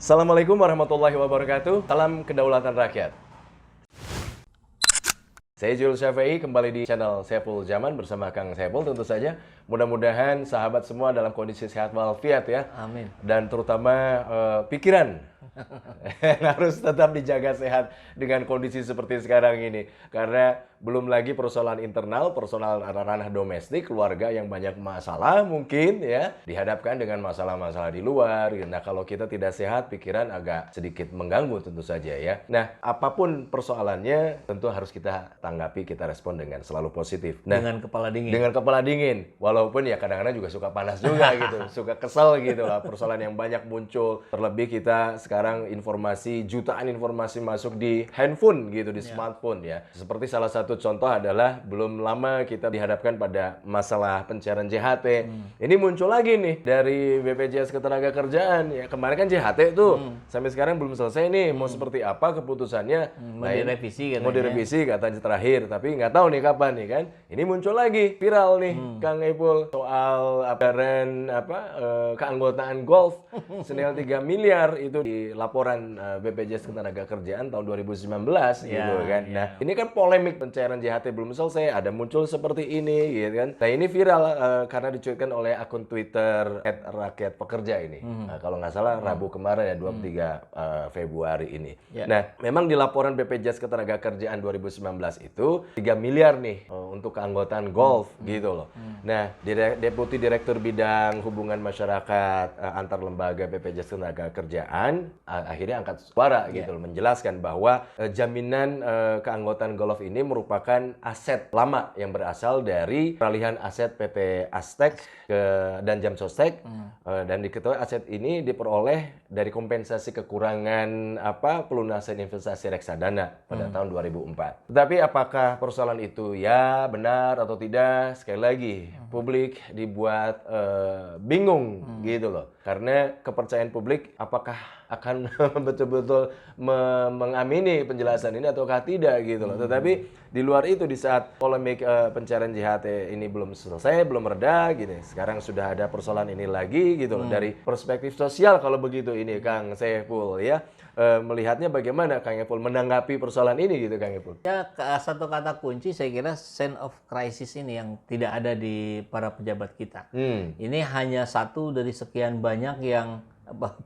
Assalamualaikum warahmatullahi wabarakatuh. Salam kedaulatan rakyat. Saya Jules Syafi'i kembali di channel Saiful Zaman bersama Kang Saiful tentu saja. Mudah-mudahan sahabat semua dalam kondisi sehat walafiat ya. Amin. Dan terutama pikiran harus tetap dijaga sehat dengan kondisi seperti sekarang ini. Karena belum lagi persoalan internal, persoalan ranah domestik, keluarga yang banyak masalah mungkin ya. Dihadapkan dengan masalah-masalah di luar. Nah kalau kita tidak sehat, pikiran agak sedikit mengganggu tentu saja ya. Nah apapun persoalannya tentu harus kita tanggapi, kita respon dengan selalu positif. Nah, Dengan kepala dingin. dengan kepala dingin. Walaupun ya kadang-kadang juga suka panas juga gitu. Suka kesel gitu lah persoalan yang banyak muncul. Terlebih kita sekarang jutaan informasi masuk di handphone gitu, di smartphone ya. Seperti salah satu contoh adalah belum lama kita dihadapkan pada masalah pencairan JHT. Ini muncul lagi nih dari BPJS Ketenagakerjaan ya. Kemarin kan JHT tuh sampai sekarang belum selesai nih. Mau seperti apa keputusannya? Mau direvisi katanya. Mau direvisi katanya terakhir, tapi nggak tahu nih kapan nih kan. Ini muncul lagi viral nih Kang Epul soal keanggotaan golf senilai 3 miliar itu di laporan BPJS Ketenagakerjaan tahun 2019 gitu kan. Nah, ini kan polemik pencairan JHT belum selesai, ada muncul seperti ini gitu kan. Nah, ini viral karena dicuitkan oleh akun Twitter @rakyatpekerja ini. Nah, kalau nggak salah Rabu kemarin ya 23 Februari ini. Nah, memang di laporan BPJS Ketenagakerjaan 2019 itu 3 miliar nih untuk keanggotaan golf gitu loh. Nah, Deputi Direktur Bidang Hubungan Masyarakat antar lembaga BPJS Ketenagakerjaan akhirnya angkat suara gitu loh, menjelaskan bahwa jaminan keanggotaan golf ini merupakan aset lama yang berasal dari peralihan aset PT Aztec dan Jam Sostek dan diketahui aset ini diperoleh dari kompensasi kekurangan pelunasan investasi reksadana pada tahun 2004. Tetapi apakah persoalan itu ya benar atau tidak? Sekali lagi publik dibuat bingung gitu loh. Karena kepercayaan publik apakah akan betul-betul mengamini penjelasan ini ataukah tidak gitu loh. Tetapi di luar itu di saat polemik pencairan JHT ini belum selesai, belum reda gini. Sekarang sudah ada persoalan ini lagi gitu loh. Dari perspektif sosial kalau begitu ini Kang Saiful ya. Melihatnya bagaimana Kang Epul menanggapi persoalan ini gitu Kang Epul? Ya, satu kata kunci saya kira sense of crisis ini yang tidak ada di para pejabat kita. Ini hanya satu dari sekian banyak yang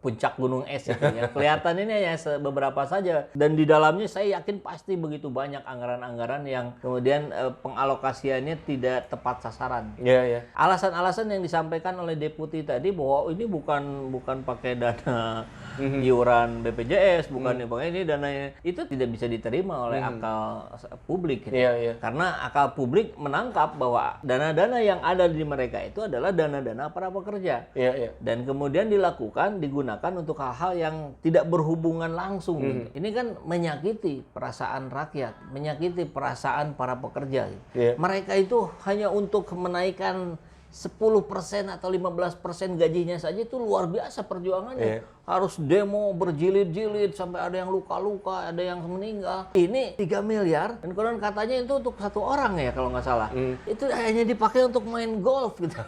puncak gunung es itu ya. Kelihatan ini hanya beberapa saja dan di dalamnya saya yakin pasti begitu banyak anggaran-anggaran yang kemudian pengalokasiannya tidak tepat sasaran. Alasan-alasan yang disampaikan oleh deputi tadi bahwa ini bukan pakai dana iuran BPJS, bukan ini dananya itu tidak bisa diterima oleh akal publik gitu. Karena akal publik menangkap bahwa dana-dana yang ada di mereka itu adalah dana-dana para pekerja. Dan kemudian digunakan untuk hal-hal yang tidak berhubungan langsung. Ini kan menyakiti perasaan rakyat, menyakiti perasaan para pekerja. Mereka itu hanya untuk menaikkan 10% atau 15% gajinya saja itu luar biasa perjuangannya. Harus demo berjilid-jilid sampai ada yang luka-luka, ada yang meninggal. Ini 3 miliar dan konon katanya itu untuk satu orang ya kalau nggak salah. Itu hanya dipakai untuk main golf gitu.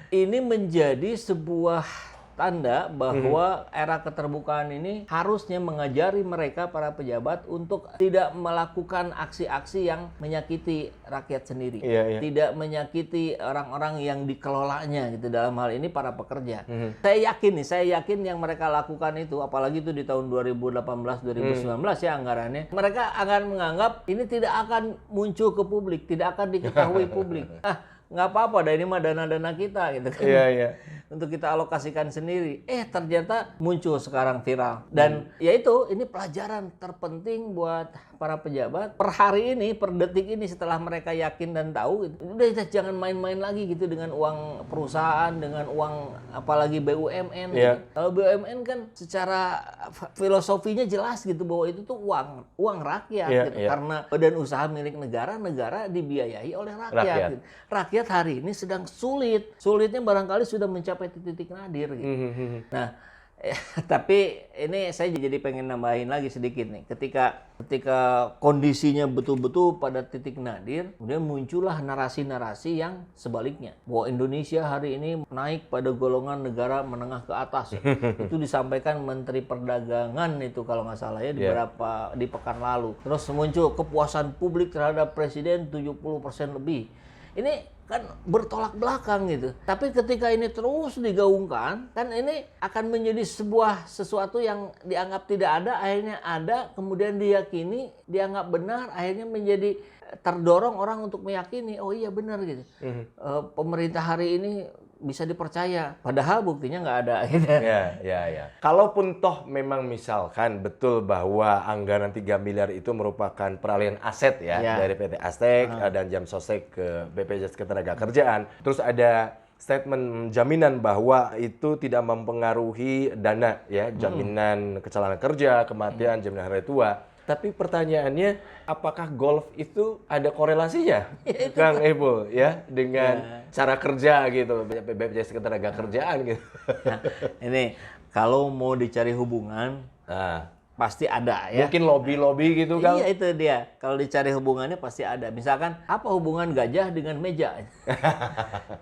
Ini menjadi sebuah tanda bahwa era keterbukaan ini harusnya mengajari mereka para pejabat untuk tidak melakukan aksi-aksi yang menyakiti rakyat sendiri, tidak menyakiti orang-orang yang dikelolanya gitu, dalam hal ini para pekerja. Saya yakin yang mereka lakukan itu, apalagi itu di tahun 2018-2019 ya anggarannya, mereka akan menganggap ini tidak akan muncul ke publik, tidak akan diketahui publik. Nggak apa-apa, ini mah dana-dana kita gitu kan. Untuk kita alokasikan sendiri. Ternyata muncul sekarang viral. Dan yaitu ini pelajaran terpenting buat para pejabat per hari ini, per detik ini setelah mereka yakin dan tahu gitu. Udah jangan main-main lagi gitu dengan uang perusahaan, dengan uang apalagi BUMN gitu. Kalau BUMN kan secara filosofinya jelas gitu bahwa itu tuh uang rakyat gitu. Karena badan usaha milik negara, negara dibiayai oleh rakyat. Gitu. Rakyat hari ini sedang sulit. Sulitnya barangkali sudah mencapai titik nadir gitu. Nah, Tapi ini saya jadi pengen nambahin lagi sedikit nih. Ketika kondisinya betul-betul pada titik nadir, kemudian muncullah narasi-narasi yang sebaliknya. Bahwa Indonesia hari ini naik pada golongan negara menengah ke atas. Itu disampaikan Menteri Perdagangan itu kalau nggak salah ya di pekan lalu. Terus muncul kepuasan publik terhadap Presiden 70% lebih. Ini kan bertolak belakang gitu. Tapi ketika ini terus digaungkan, kan ini akan menjadi sesuatu yang dianggap tidak ada, akhirnya ada, kemudian diyakini, dianggap benar, akhirnya menjadi terdorong orang untuk meyakini, oh iya benar gitu. Pemerintah hari ini bisa dipercaya, padahal buktinya nggak ada. Ya. Kalaupun toh memang misalkan betul bahwa anggaran 3 miliar itu merupakan peralihan aset dari PT Aztec dan Jam Sostek ke BPJS Ketenagakerjaan, terus ada statement jaminan bahwa itu tidak mempengaruhi dana jaminan kecelakaan kerja, kematian, jaminan hari tua. Tapi pertanyaannya, apakah golf itu ada korelasinya, Kang Epul, dengan cara kerja gitu, BPJS Ketenagakerjaan gitu? Nah, ini kalau mau dicari hubungan, pasti ada ya. Mungkin lobby-lobby gitu, Kang? Iya, itu dia. Kalau dicari hubungannya pasti ada. Misalkan, apa hubungan gajah dengan meja?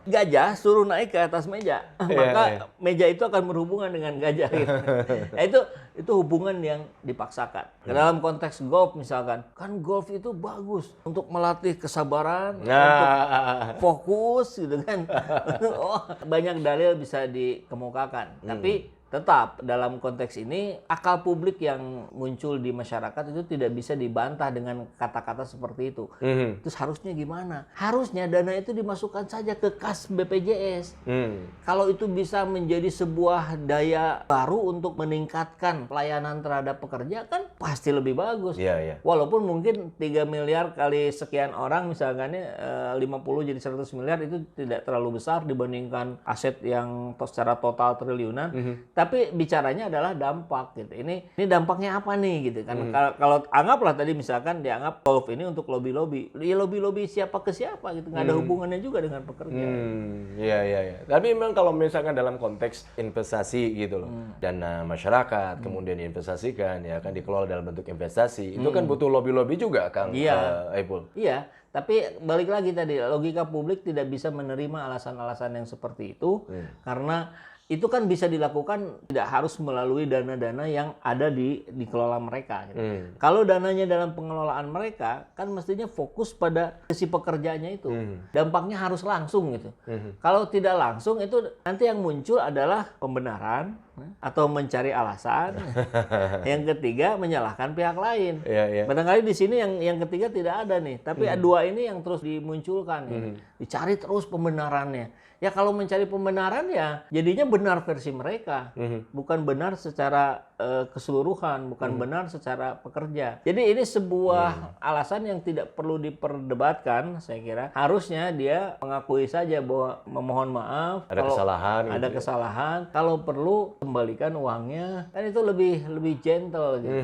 Gajah suruh naik ke atas meja, maka meja itu akan berhubungan dengan gajah. Gitu. Nah, itu hubungan yang dipaksakan. Dalam konteks golf misalkan, kan golf itu bagus untuk melatih kesabaran, untuk fokus gitu kan. Banyak dalil bisa dikemukakan. Tapi tetap dalam konteks ini akal publik yang muncul di masyarakat itu tidak bisa dibantah dengan kata-kata seperti itu. Terus harusnya gimana? Harusnya dana itu dimasukkan saja ke kas BPJS. Kalau itu bisa menjadi sebuah daya baru untuk meningkatkan pelayanan terhadap pekerja, kan pasti lebih bagus. Walaupun mungkin 3 miliar kali sekian orang misalkan 50 jadi 100 miliar itu tidak terlalu besar dibandingkan aset yang secara total triliunan. Tapi bicaranya adalah dampak gitu. Ini dampaknya apa nih gitu kan. Kalau anggaplah tadi misalkan dianggap golf ini untuk lobby-lobby. Ya lobby-lobby siapa ke siapa gitu. Nggak ada hubungannya juga dengan pekerja. Iya. Tapi memang kalau misalkan dalam konteks investasi gitu loh. Dana masyarakat kemudian diinvestasikan kan dikelola dalam bentuk investasi. Itu kan butuh lobby-lobby juga, Kang Epul. Iya. Tapi balik lagi tadi, logika publik tidak bisa menerima alasan-alasan yang seperti itu. Karena itu kan bisa dilakukan tidak harus melalui dana-dana yang ada dikelola mereka. Gitu. Kalau dananya dalam pengelolaan mereka, kan mestinya fokus pada si pekerjaannya itu. Dampaknya harus langsung gitu. Kalau tidak langsung itu nanti yang muncul adalah pembenaran atau mencari alasan. Yang ketiga menyalahkan pihak lain. Barangkali di sini yang ketiga tidak ada nih. Tapi dua ini yang terus dimunculkan. Gitu. Dicari terus pembenarannya. Ya kalau mencari pembenaran ya jadinya benar versi mereka, bukan benar secara keseluruhan, bukan benar secara pekerja. Jadi ini sebuah alasan yang tidak perlu diperdebatkan, saya kira. Harusnya dia mengakui saja bahwa memohon maaf ada kalau kesalahan, ada kesalahan, kalau perlu kembalikan uangnya. Kan itu lebih gentle gitu,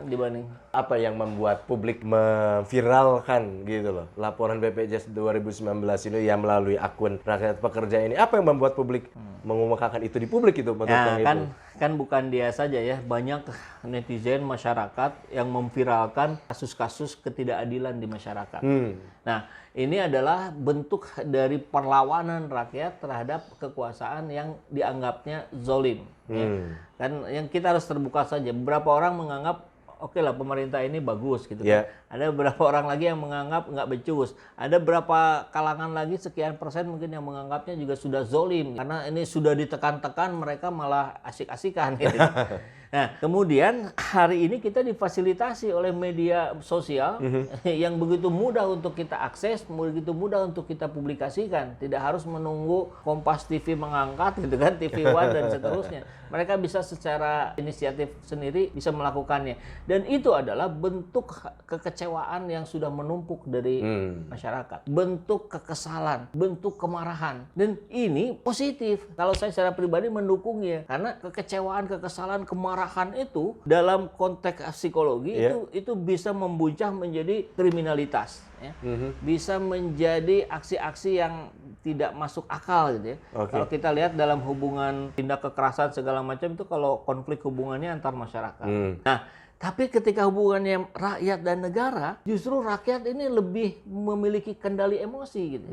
dibanding apa yang membuat publik memviralkan gitu loh laporan BPJS 2019 ini yang melalui akun Rakyat Pekerja ini. Apa yang membuat publik mengumumkakan itu di publik itu? Kan bukan dia saja ya, banyak netizen masyarakat yang memviralkan kasus-kasus ketidakadilan di masyarakat. Nah, ini adalah bentuk dari perlawanan rakyat terhadap kekuasaan yang dianggapnya zolim. Kan yang kita harus terbuka saja. Beberapa orang menganggap oke lah pemerintah ini bagus gitu kan. Ada beberapa orang lagi yang menganggap nggak becus. Ada berapa kalangan lagi sekian persen mungkin yang menganggapnya juga sudah zolim. Karena ini sudah ditekan-tekan mereka malah asik-asikan gitu. Nah, kemudian hari ini kita difasilitasi oleh media sosial yang begitu mudah untuk kita akses, begitu mudah untuk kita publikasikan. Tidak harus menunggu Kompas TV mengangkat gitu kan, TV One dan seterusnya. Mereka bisa secara inisiatif sendiri bisa melakukannya. Dan itu adalah bentuk kekecewaan yang sudah menumpuk dari masyarakat. Bentuk kekesalan, bentuk kemarahan. Dan ini positif. Kalau saya secara pribadi mendukungnya. Karena kekecewaan, kekesalan, kemarahan kemarahan itu dalam konteks psikologi itu bisa membuncah menjadi kriminalitas, ya. Bisa menjadi aksi-aksi yang tidak masuk akal gitu ya. Kalau kita lihat dalam hubungan tindak kekerasan segala macam itu kalau konflik hubungannya antar masyarakat. Nah, tapi ketika hubungannya rakyat dan negara, justru rakyat ini lebih memiliki kendali emosi gitu.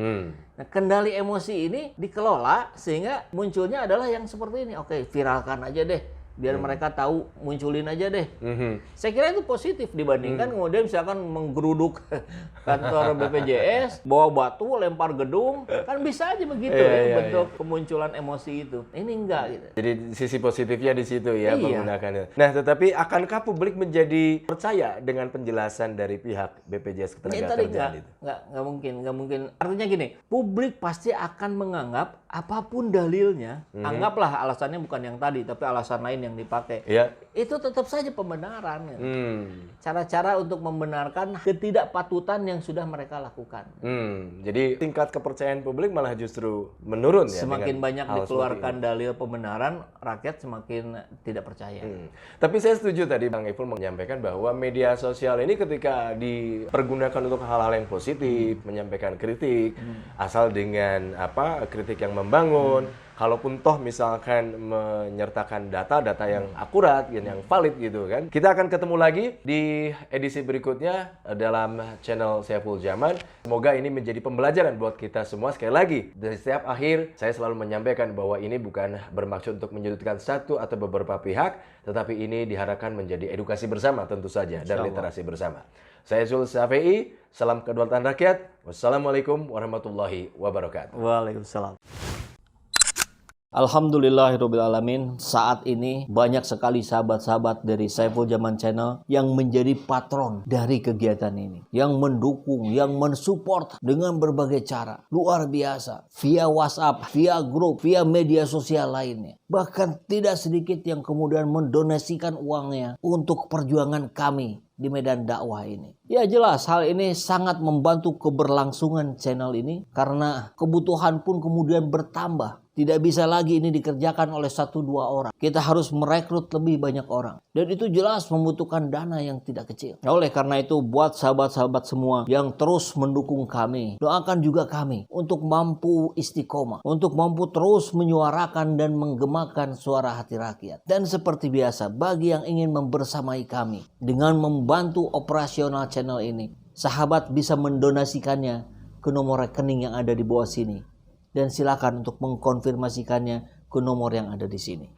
Nah, kendali emosi ini dikelola sehingga munculnya adalah yang seperti ini. Oke, viralkan aja deh. Biar mereka tahu, munculin aja deh. Saya kira itu positif dibandingkan kemudian misalkan menggeruduk kantor BPJS, bawa batu, lempar gedung, kan bisa aja begitu bentuk kemunculan emosi itu. Ini enggak gitu. Jadi sisi positifnya di situ ya menggunakannya. Nah, tetapi akankah publik menjadi percaya dengan penjelasan dari pihak BPJS Ketenagakerjaan itu? Nggak mungkin. Artinya gini, publik pasti akan menganggap apapun dalilnya, anggaplah alasannya bukan yang tadi, tapi alasan lain yang dipakai. Itu tetap saja pembenaran. Gitu. Cara-cara untuk membenarkan ketidakpatutan yang sudah mereka lakukan. Jadi tingkat kepercayaan publik malah justru menurun ya. Semakin banyak dikeluarkan dalil pembenaran, rakyat semakin tidak percaya. Tapi saya setuju tadi Bang Ipul menyampaikan bahwa media sosial ini ketika dipergunakan untuk hal-hal yang positif, menyampaikan kritik, asal dengan kritik yang membangun. Kalaupun toh misalkan menyertakan data yang akurat, yang valid gitu kan. Kita akan ketemu lagi di edisi berikutnya dalam channel Saiful Zaman. Semoga ini menjadi pembelajaran buat kita semua. Sekali lagi, dari setiap akhir saya selalu menyampaikan bahwa ini bukan bermaksud untuk menyudutkan satu atau beberapa pihak, tetapi ini diharapkan menjadi edukasi bersama tentu saja dan literasi bersama. Saya Zul Safei, salam kedaulatan rakyat. Wassalamualaikum warahmatullahi wabarakatuh. Waalaikumsalam. Alhamdulillahirrabbilalamin, saat ini banyak sekali sahabat-sahabat dari Saiful Zaman Channel yang menjadi patron dari kegiatan ini, yang mendukung, yang mensupport dengan berbagai cara. Luar biasa, via WhatsApp, via grup, via media sosial lainnya. Bahkan tidak sedikit yang kemudian mendonasikan uangnya untuk perjuangan kami di medan dakwah ini. Ya jelas hal ini sangat membantu keberlangsungan channel ini karena kebutuhan pun kemudian bertambah. Tidak bisa lagi ini dikerjakan oleh 1-2 orang. Kita harus merekrut lebih banyak orang. Dan itu jelas membutuhkan dana yang tidak kecil. Oleh karena itu buat sahabat-sahabat semua yang terus mendukung kami, doakan juga kami untuk mampu istiqomah, untuk mampu terus menyuarakan dan menggemakan suara hati rakyat. Dan seperti biasa, bagi yang ingin membersamai kami dengan membantu operasional channel ini, sahabat bisa mendonasikannya ke nomor rekening yang ada di bawah sini. Dan silakan untuk mengkonfirmasikannya ke nomor yang ada di sini.